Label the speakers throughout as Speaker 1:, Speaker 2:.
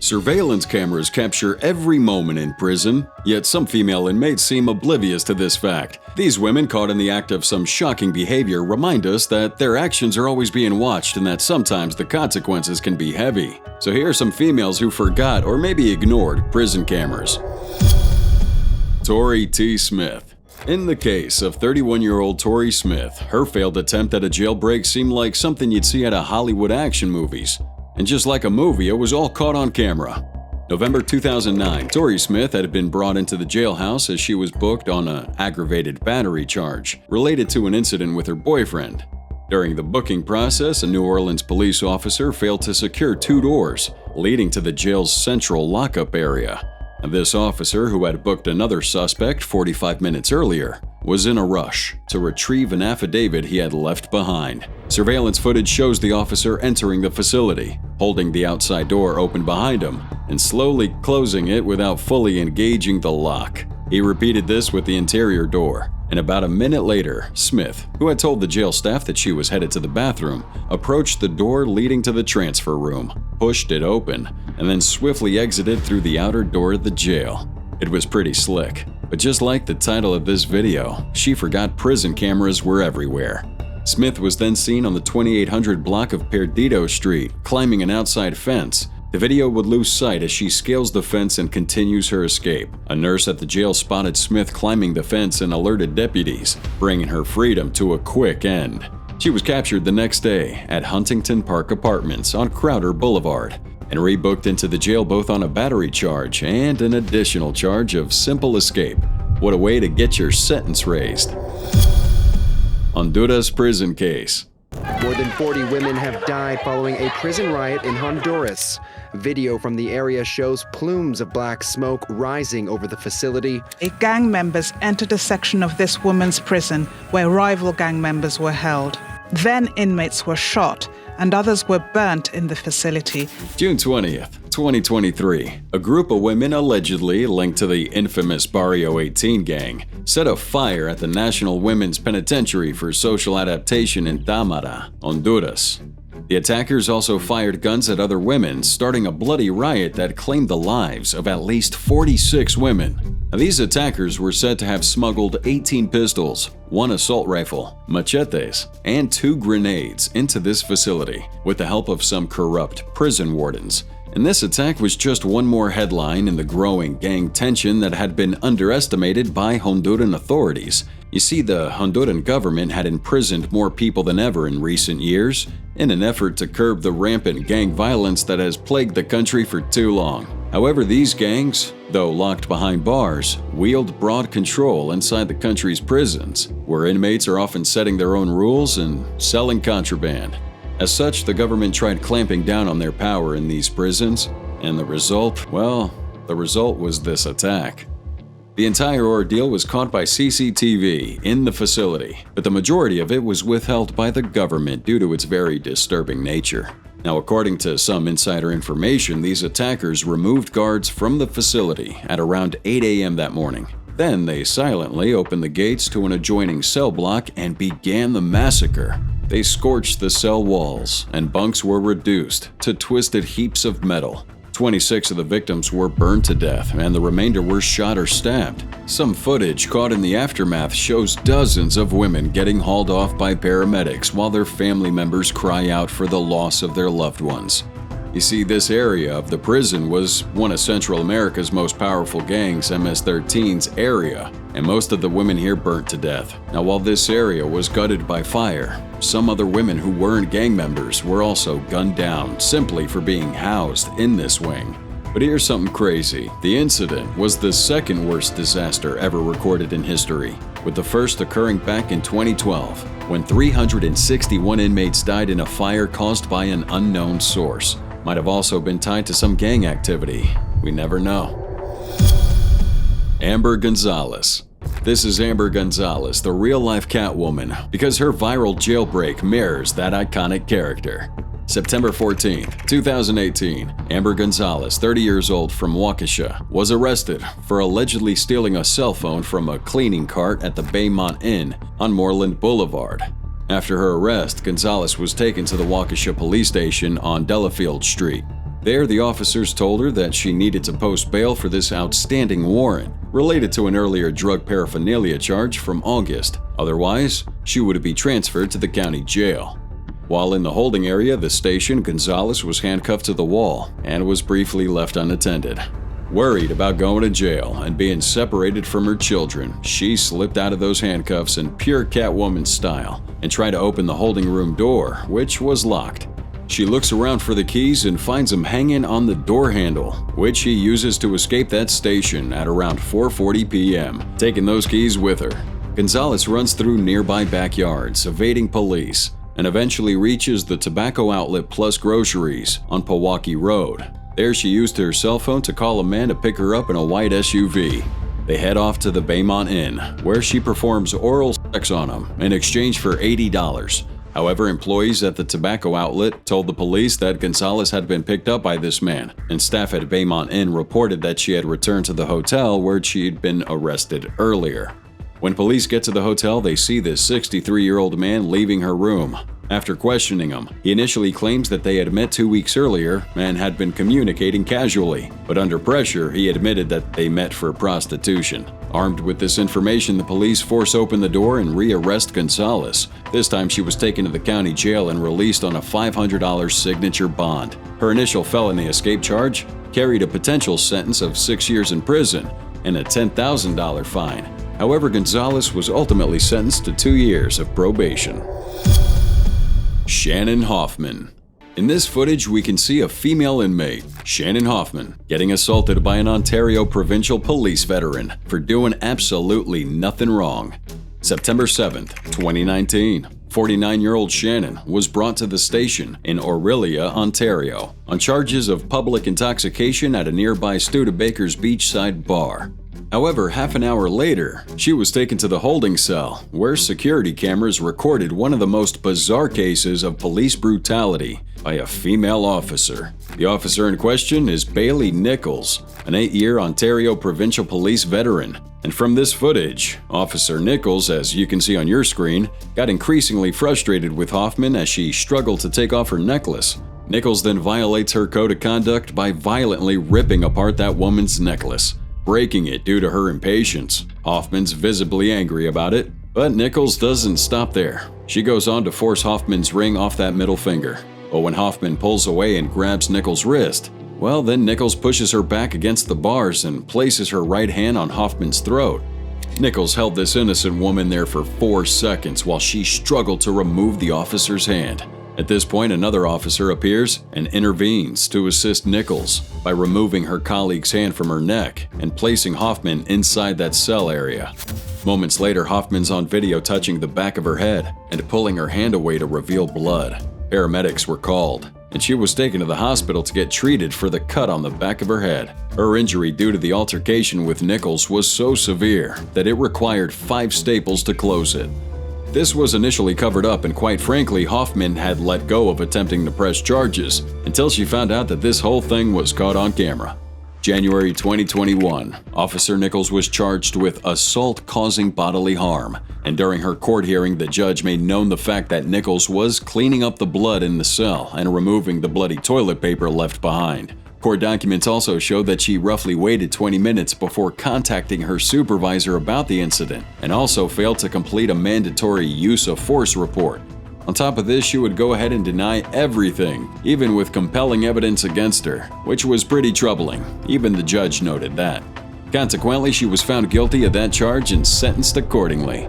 Speaker 1: Surveillance cameras capture every moment in prison, yet some female inmates seem oblivious to this fact. These women caught in the act of some shocking behavior remind us that their actions are always being watched and that sometimes the consequences can be heavy. So here are some females who forgot or maybe ignored prison cameras. Tori T Smith. In the case of 31-year-old Tori Smith, her failed attempt at a jailbreak seemed like something you'd see out of Hollywood action movies. And just like a movie, it was all caught on camera. November 2009, Tori Smith had been brought into the jailhouse as she was booked on an aggravated battery charge related to an incident with her boyfriend. During the booking process, a New Orleans police officer failed to secure 2 doors leading to the jail's central lockup area. And this officer, who had booked another suspect 45 minutes earlier, was in a rush to retrieve an affidavit he had left behind. Surveillance footage shows the officer entering the facility, holding the outside door open behind him, and slowly closing it without fully engaging the lock. He repeated this with the interior door, and about a minute later, Smith, who had told the jail staff that she was headed to the bathroom, approached the door leading to the transfer room, pushed it open, and then swiftly exited through the outer door of the jail. It was pretty slick, but just like the title of this video, she forgot prison cameras were everywhere. Smith was then seen on the 2800 block of Perdido Street, climbing an outside fence. The video would lose sight as she scales the fence and continues her escape. A nurse at the jail spotted Smith climbing the fence and alerted deputies, bringing her freedom to a quick end. She was captured the next day at Huntington Park Apartments on Crowder Boulevard and rebooked into the jail both on a battery charge and an additional charge of simple escape. What a way to get your sentence raised. Honduras prison case.
Speaker 2: More than 40 women have died following a prison riot in Honduras. Video from the area shows plumes of black smoke rising over the facility.
Speaker 3: Gang members entered a section of this woman's prison where rival gang members were held. Then inmates were shot and others were burnt in the facility.
Speaker 1: June 20th, 2023, a group of women allegedly linked to the infamous Barrio 18 gang set a fire at the National Women's Penitentiary for Social Adaptation in Támara, Honduras. The attackers also fired guns at other women, starting a bloody riot that claimed the lives of at least 46 women. Now, these attackers were said to have smuggled 18 pistols, 1 assault rifle, machetes, and 2 grenades into this facility with the help of some corrupt prison wardens. And this attack was just one more headline in the growing gang tension that had been underestimated by Honduran authorities. You see, the Honduran government had imprisoned more people than ever in recent years in an effort to curb the rampant gang violence that has plagued the country for too long. However, these gangs, though locked behind bars, wield broad control inside the country's prisons, where inmates are often setting their own rules and selling contraband. As such, the government tried clamping down on their power in these prisons, and the result was this attack. The entire ordeal was caught by CCTV in the facility, but the majority of it was withheld by the government due to its very disturbing nature. Now, according to some insider information, these attackers removed guards from the facility at around 8 a.m. that morning. Then they silently opened the gates to an adjoining cell block and began the massacre. They scorched the cell walls, and bunks were reduced to twisted heaps of metal. 26 of the victims were burned to death, and the remainder were shot or stabbed. Some footage caught in the aftermath shows dozens of women getting hauled off by paramedics while their family members cry out for the loss of their loved ones. You see, this area of the prison was one of Central America's most powerful gangs, MS-13's area, and most of the women here burnt to death. Now, while this area was gutted by fire, some other women who weren't gang members were also gunned down simply for being housed in this wing. But here's something crazy. The incident was the second worst disaster ever recorded in history, with the first occurring back in 2012, when 361 inmates died in a fire caused by an unknown source. Might have also been tied to some gang activity. We never know. Amber Gonzalez. This is Amber Gonzalez, the real-life Catwoman, because her viral jailbreak mirrors that iconic character. September 14, 2018, Amber Gonzalez, 30 years old from Waukesha, was arrested for allegedly stealing a cell phone from a cleaning cart at the Baymont Inn on Moreland Boulevard. After her arrest, Gonzalez was taken to the Waukesha police station on Delafield Street. There, the officers told her that she needed to post bail for this outstanding warrant related to an earlier drug paraphernalia charge from August. Otherwise, she would be transferred to the county jail. While in the holding area, the station, Gonzalez was handcuffed to the wall and was briefly left unattended. Worried about going to jail and being separated from her children, she slipped out of those handcuffs in pure Catwoman style and tried to open the holding room door, which was locked. She looks around for the keys and finds them hanging on the door handle, which she uses to escape that station at around 4:40 p.m., taking those keys with her. Gonzalez runs through nearby backyards, evading police, and eventually reaches the Tobacco Outlet Plus Groceries on Pewaukee Road. There she used her cell phone to call a man to pick her up in a white SUV. They head off to the Baymont Inn, where she performs oral sex on him in exchange for $80. However, employees at the tobacco outlet told the police that Gonzalez had been picked up by this man, and staff at Baymont Inn reported that she had returned to the hotel where she had been arrested earlier. When police get to the hotel, they see this 63-year-old man leaving her room. After questioning him, he initially claims that they had met 2 weeks earlier and had been communicating casually, but under pressure, he admitted that they met for prostitution. Armed with this information, the police force open the door and re-arrest Gonzalez. This time, she was taken to the county jail and released on a $500 signature bond. Her initial felony escape charge carried a potential sentence of 6 years in prison and a $10,000 fine. However, Gonzalez was ultimately sentenced to 2 years of probation. Shannon Hoffman. In this footage, we can see a female inmate, Shannon Hoffman, getting assaulted by an Ontario Provincial Police veteran for doing absolutely nothing wrong. September 7th, 2019. 49-year-old Shannon was brought to the station in Orillia, Ontario, on charges of public intoxication at a nearby Studebaker's beachside bar. However, half an hour later, she was taken to the holding cell, where security cameras recorded one of the most bizarre cases of police brutality by a female officer. The officer in question is Bailey Nichols, an 8-year Ontario Provincial Police veteran. And from this footage, Officer Nichols, as you can see on your screen, got increasingly frustrated with Hoffman as she struggled to take off her necklace. Nichols then violates her code of conduct by violently ripping apart that woman's necklace, breaking it due to her impatience. Hoffman's visibly angry about it, but Nichols doesn't stop there. She goes on to force Hoffman's ring off that middle finger. But when Hoffman pulls away and grabs Nichols' wrist, well, then Nichols pushes her back against the bars and places her right hand on Hoffman's throat. Nichols held this innocent woman there for 4 seconds while she struggled to remove the officer's hand. At this point, another officer appears and intervenes to assist Nichols by removing her colleague's hand from her neck and placing Hoffman inside that cell area. Moments later, Hoffman's on video touching the back of her head and pulling her hand away to reveal blood. Paramedics were called, and she was taken to the hospital to get treated for the cut on the back of her head. Her injury due to the altercation with Nichols was so severe that it required 5 staples to close it. This was initially covered up, and quite frankly, Hoffman had let go of attempting to press charges until she found out that this whole thing was caught on camera. January 2021, Officer Nichols was charged with assault causing bodily harm, and during her court hearing, the judge made known the fact that Nichols was cleaning up the blood in the cell and removing the bloody toilet paper left behind. Court documents also show that she roughly waited 20 minutes before contacting her supervisor about the incident, and also failed to complete a mandatory use of force report. On top of this, she would go ahead and deny everything, even with compelling evidence against her, which was pretty troubling. Even the judge noted that. Consequently, she was found guilty of that charge and sentenced accordingly.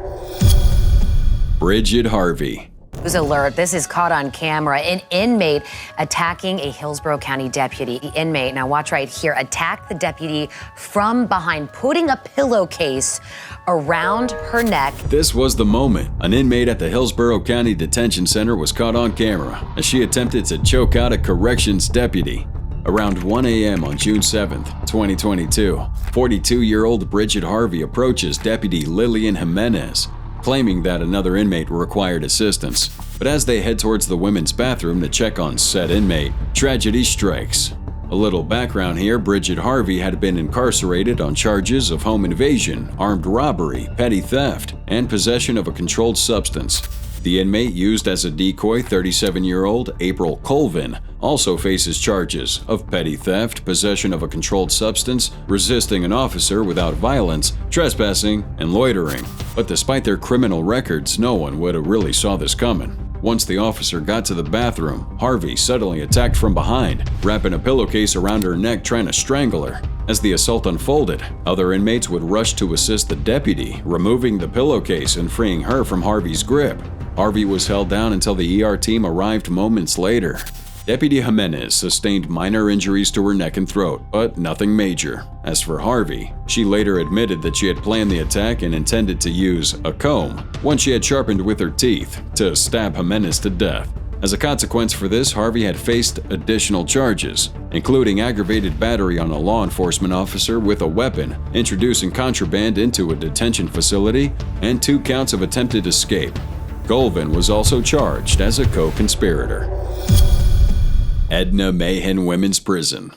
Speaker 1: Bridget Harvey.
Speaker 4: News alert, this is caught on camera. An inmate attacking a Hillsborough County deputy. The inmate, now watch right here, attacked the deputy from behind, putting a pillowcase around her neck.
Speaker 1: This was the moment an inmate at the Hillsborough County Detention Center was caught on camera as she attempted to choke out a corrections deputy. Around 1 a.m. on June 7th, 2022, 42-year-old Bridget Harvey approaches Deputy Lillian Jimenez, claiming that another inmate required assistance. But as they head towards the women's bathroom to check on said inmate, tragedy strikes. A little background here, Bridget Harvey had been incarcerated on charges of home invasion, armed robbery, petty theft, and possession of a controlled substance. The inmate used as a decoy, 37-year-old April Colvin, also faces charges of petty theft, possession of a controlled substance, resisting an officer without violence, trespassing, and loitering. But despite their criminal records, no one would have really saw this coming. Once the officer got to the bathroom, Harvey suddenly attacked from behind, wrapping a pillowcase around her neck trying to strangle her. As the assault unfolded, other inmates would rush to assist the deputy, removing the pillowcase and freeing her from Harvey's grip. Harvey was held down until the ER team arrived moments later. Deputy Jimenez sustained minor injuries to her neck and throat, but nothing major. As for Harvey, she later admitted that she had planned the attack and intended to use a comb, one she had sharpened with her teeth, to stab Jimenez to death. As a consequence for this, Harvey had faced additional charges, including aggravated battery on a law enforcement officer with a weapon, introducing contraband into a detention facility, and 2 counts of attempted escape. Colvin was also charged as a co-conspirator. Edna Mayhan Women's Prison.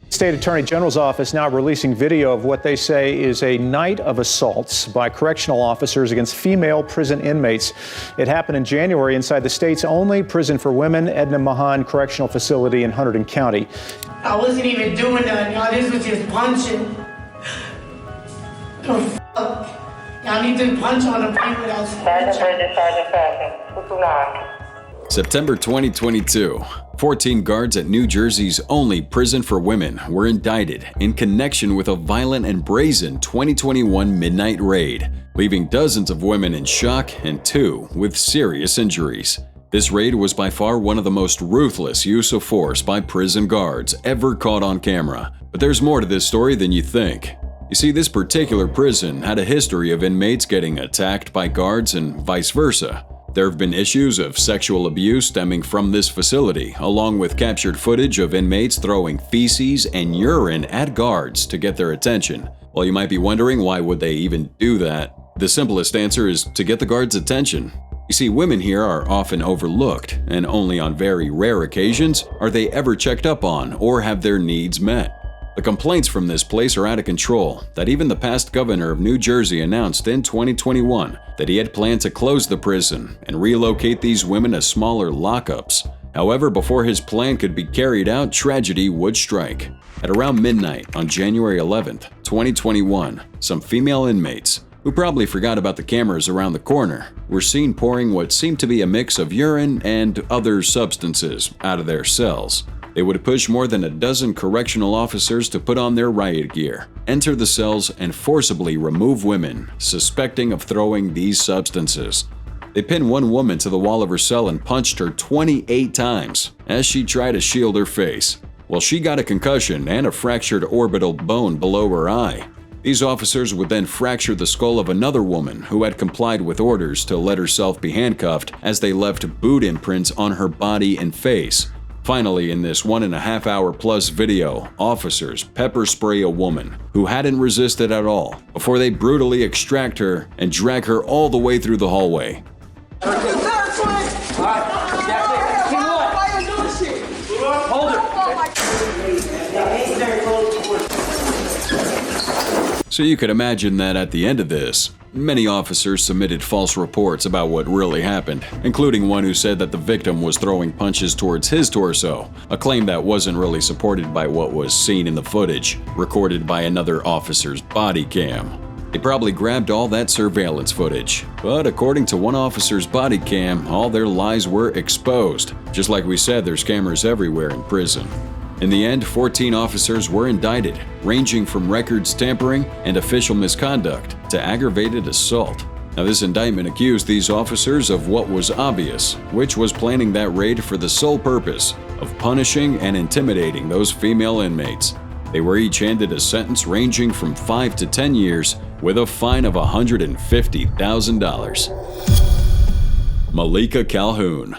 Speaker 5: State Attorney General's office now releasing video of what they say is a night of assaults by correctional officers against female prison inmates. It happened in January inside the state's only prison for women, Edna Mayhan Correctional Facility in Hunterdon County.
Speaker 6: I wasn't even doing that, y'all. This was just punching. The fuck? Y'all need to punch on the people that's
Speaker 1: September 2022. 14 guards at New Jersey's only prison for women were indicted in connection with a violent and brazen 2021 midnight raid, leaving dozens of women in shock and 2 with serious injuries. This raid was by far one of the most ruthless use of force by prison guards ever caught on camera. But there's more to this story than you think. You see, this particular prison had a history of inmates getting attacked by guards and vice versa. There have been issues of sexual abuse stemming from this facility, along with captured footage of inmates throwing feces and urine at guards to get their attention. Well, you might be wondering, why would they even do that? The simplest answer is to get the guards' attention. You see, women here are often overlooked, and only on very rare occasions are they ever checked up on or have their needs met. The complaints from this place are out of control, that even the past governor of New Jersey announced in 2021 that he had planned to close the prison and relocate these women to smaller lockups. However, before his plan could be carried out, tragedy would strike. At around midnight on January 11th, 2021, some female inmates, who probably forgot about the cameras around the corner, were seen pouring what seemed to be a mix of urine and other substances out of their cells. They would push more than a dozen correctional officers to put on their riot gear, enter the cells, and forcibly remove women suspecting of throwing these substances. They pinned one woman to the wall of her cell and punched her 28 times as she tried to shield her face. Well, she got a concussion and a fractured orbital bone below her eye. These officers would then fracture the skull of another woman who had complied with orders to let herself be handcuffed, as they left boot imprints on her body and face. Finally, in this 1.5-hour plus video, officers pepper spray a woman who hadn't resisted at all before they brutally extract her and drag her all the way through the hallway. So you could imagine that at the end of this, many officers submitted false reports about what really happened, including one who said that the victim was throwing punches towards his torso, a claim that wasn't really supported by what was seen in the footage, recorded by another officer's body cam. They probably grabbed all that surveillance footage, but according to one officer's body cam, all their lies were exposed. Just like we said, there's cameras everywhere in prison. In the end, 14 officers were indicted, ranging from records tampering and official misconduct to aggravated assault. Now, this indictment accused these officers of what was obvious, which was planning that raid for the sole purpose of punishing and intimidating those female inmates. They were each handed a sentence ranging from 5 to 10 years with a fine of $150,000. Malika Calhoun.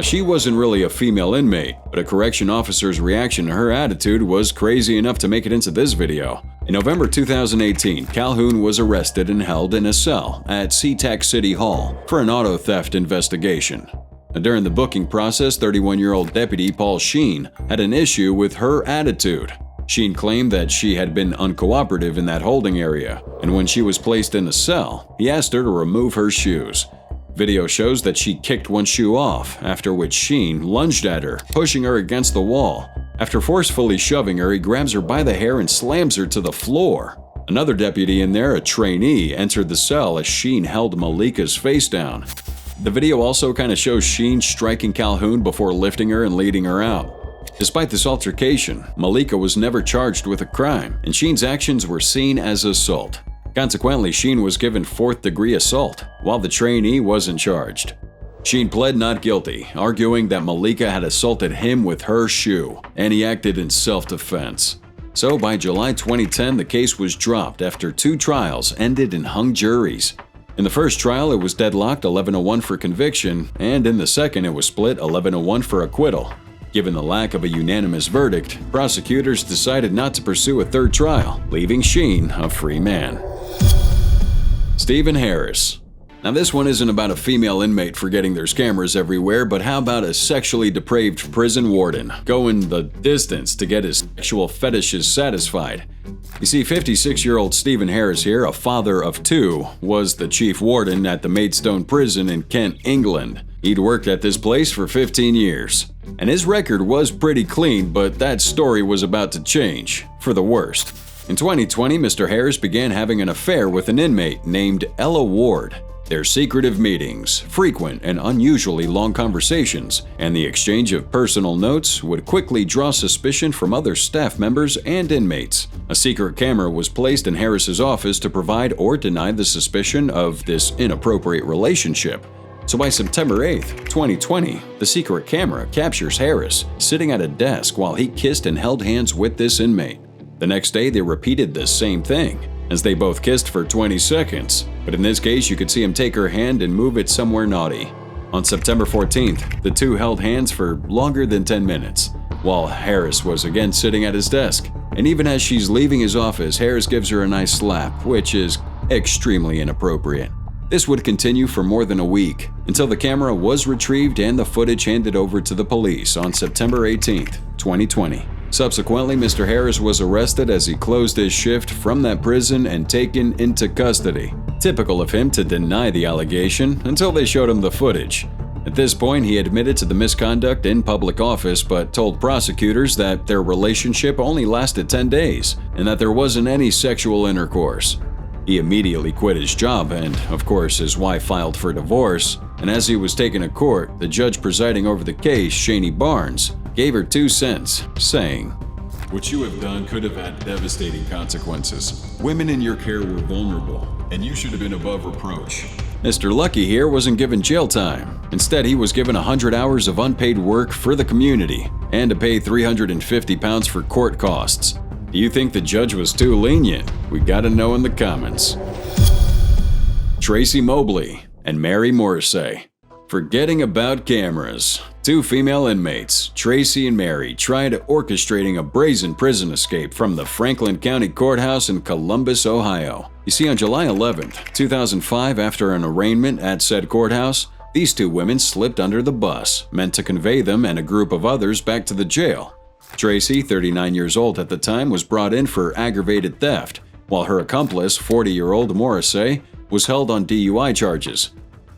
Speaker 1: She wasn't really a female inmate, but a correction officer's reaction to her attitude was crazy enough to make it into this video. In November 2018, Calhoun was arrested and held in a cell at SeaTac City Hall for an auto theft investigation. During the booking process, 31-year-old Deputy Paul Sheen had an issue with her attitude. Sheen claimed that she had been uncooperative in that holding area, and when she was placed in the cell, he asked her to remove her shoes. Video shows that she kicked one shoe off, after which Sheen lunged at her, pushing her against the wall. After forcefully shoving her, he grabs her by the hair and slams her to the floor. Another deputy in there, a trainee, entered the cell as Sheen held Malika's face down. The video also kind of shows Sheen striking Calhoun before lifting her and leading her out. Despite this altercation, Malika was never charged with a crime, and Sheen's actions were seen as assault. Consequently, Sheen was given 4th-degree assault, while the trainee wasn't charged. Sheen pled not guilty, arguing that Malika had assaulted him with her shoe, and he acted in self-defense. So by July 2010, the case was dropped after 2 trials ended in hung juries. In the first trial, it was deadlocked 11-1 for conviction, and in the second, it was split 11-1 for acquittal. Given the lack of a unanimous verdict, prosecutors decided not to pursue a third trial, leaving Sheen a free man. Stephen Harris. Now this one isn't about a female inmate forgetting there's cameras everywhere, but how about a sexually depraved prison warden going the distance to get his sexual fetishes satisfied? You see, 56-year-old Stephen Harris here, a father of 2, was the chief warden at the Maidstone prison in Kent, England. He'd worked at this place for 15 years. And his record was pretty clean, but that story was about to change, for the worst. In 2020, Mr. Harris began having an affair with an inmate named Ella Ward. Their secretive meetings, frequent and unusually long conversations, and the exchange of personal notes would quickly draw suspicion from other staff members and inmates. A secret camera was placed in Harris's office to provide or deny the suspicion of this inappropriate relationship. So by September 8, 2020, the secret camera captures Harris sitting at a desk while he kissed and held hands with this inmate. The next day, they repeated the same thing, as they both kissed for 20 seconds, but in this case you could see him take her hand and move it somewhere naughty. On September 14th, the two held hands for longer than 10 minutes, while Harris was again sitting at his desk. And even as she's leaving his office, Harris gives her a nice slap, which is extremely inappropriate. This would continue for more than a week, until the camera was retrieved and the footage handed over to the police on September 18th, 2020. Subsequently, Mr. Harris was arrested as he closed his shift from that prison and taken into custody. Typical of him to deny the allegation until they showed him the footage. At this point, he admitted to the misconduct in public office but told prosecutors that their relationship only lasted 10 days and that there wasn't any sexual intercourse. He immediately quit his job and, of course, his wife filed for divorce, and as he was taken to court, the judge presiding over the case, Shani Barnes, gave her 2 cents, saying,
Speaker 7: "What you have done could have had devastating consequences. Women in your care were vulnerable, and you should have been above reproach."
Speaker 1: Mr. Lucky here wasn't given jail time. Instead, he was given 100 hours of unpaid work for the community and to pay £350 for court costs. Do you think the judge was too lenient? We gotta know in the comments. Tracy Mobley and Mary Morse. Forgetting about cameras. 2 female inmates, Tracy and Mary, tried orchestrating a brazen prison escape from the Franklin County Courthouse in Columbus, Ohio. You see, on July 11, 2005, after an arraignment at said courthouse, these 2 women slipped under the bus, meant to convey them and a group of others back to the jail. Tracy, 39 years old at the time, was brought in for aggravated theft, while her accomplice, 40-year-old Morrissey, was held on DUI charges.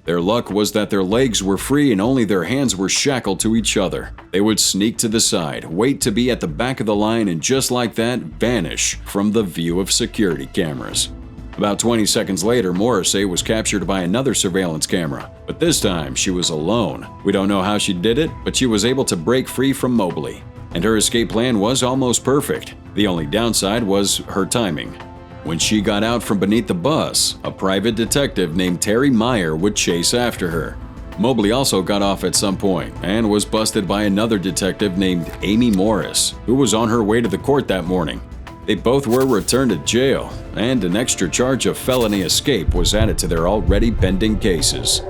Speaker 1: Their luck was that their legs were free and only their hands were shackled to each other. They would sneak to the side, wait to be at the back of the line, and just like that, vanish from the view of security cameras. About 20 seconds later, Morrissey was captured by another surveillance camera, but this time she was alone. We don't know how she did it, but she was able to break free from Mobley. And her escape plan was almost perfect. The only downside was her timing. When she got out from beneath the bus, a private detective named Terry Meyer would chase after her. Mobley also got off at some point and was busted by another detective named Amy Morris, who was on her way to the court that morning. They both were returned to jail, and an extra charge of felony escape was added to their already pending cases.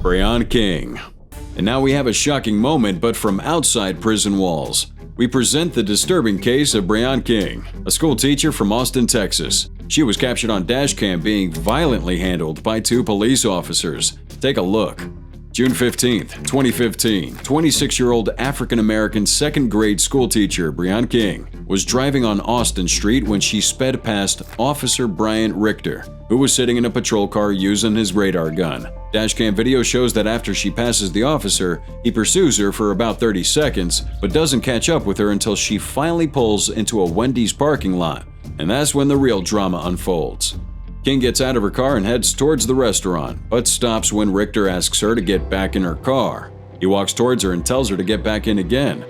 Speaker 1: Breon King. And now we have a shocking moment, but from outside prison walls. We present the disturbing case of Breon King, a school teacher from Austin, Texas. She was captured on dashcam being violently handled by 2 police officers. Take a look. June 15, 2015, 26-year-old African-American 2nd grade school teacher Breon King was driving on Austin Street when she sped past Officer Bryant Richter. who was sitting in a patrol car using his radar gun. Dashcam video shows that after she passes the officer, he pursues her for about 30 seconds, but doesn't catch up with her until she finally pulls into a Wendy's parking lot. And that's when the real drama unfolds. King gets out of her car and heads towards the restaurant, but stops when Richter asks her to get back in her car. He walks towards her and tells her to get back in again.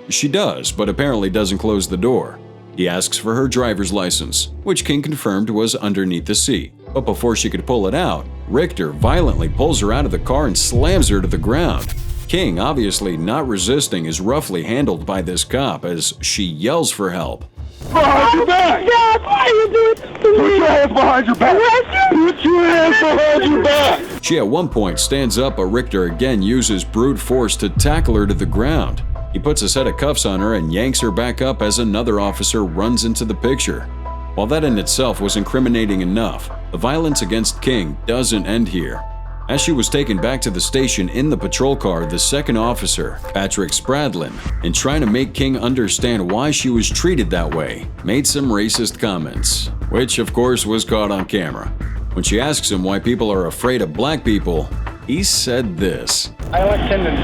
Speaker 1: She does, but apparently doesn't close the door. He asks for her driver's license, which King confirmed was underneath the seat. But before she could pull it out, Richter violently pulls her out of the car and slams her to the ground. King, obviously not resisting, is roughly handled by this cop as she yells for help.
Speaker 8: Behind your back! Dad, why are you doing this to me? Put your hands behind your back! Put your hands behind your back!
Speaker 1: She at one point stands up, but Richter again uses brute force to tackle her to the ground. He puts a set of cuffs on her and yanks her back up as another officer runs into the picture. While that in itself was incriminating enough, the violence against King doesn't end here. As she was taken back to the station in the patrol car, the second officer, Patrick Spradlin, in trying to make King understand why she was treated that way, made some racist comments, which of course was caught on camera. When she asks him why people are afraid of black people, he said this.
Speaker 9: I like tendency,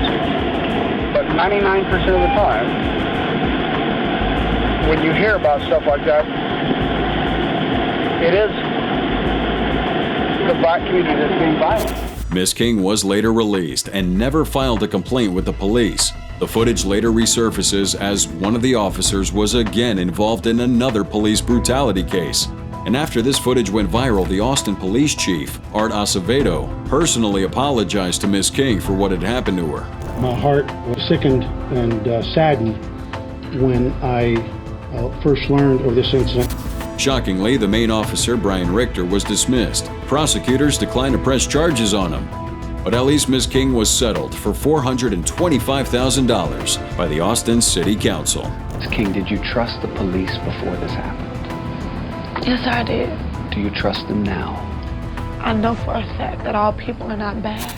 Speaker 9: but 99% of the time, when you hear about stuff like that, it is the black community that's being violent.
Speaker 1: Miss King was later released and never filed a complaint with the police. The footage later resurfaces as one of the officers was again involved in another police brutality case. And after this footage went viral, the Austin police chief, Art Acevedo, personally apologized to Miss King for what had happened to her.
Speaker 10: My heart was sickened and saddened when I first learned of this incident.
Speaker 1: Shockingly, the main officer, Brian Richter, was dismissed. Prosecutors declined to press charges on him. But at least Miss King was settled for $425,000 by the Austin City Council.
Speaker 11: Ms. King, did you trust the police before this happened?
Speaker 12: Yes, I did.
Speaker 11: Do you trust them now?
Speaker 12: I know for a fact that all people are not bad.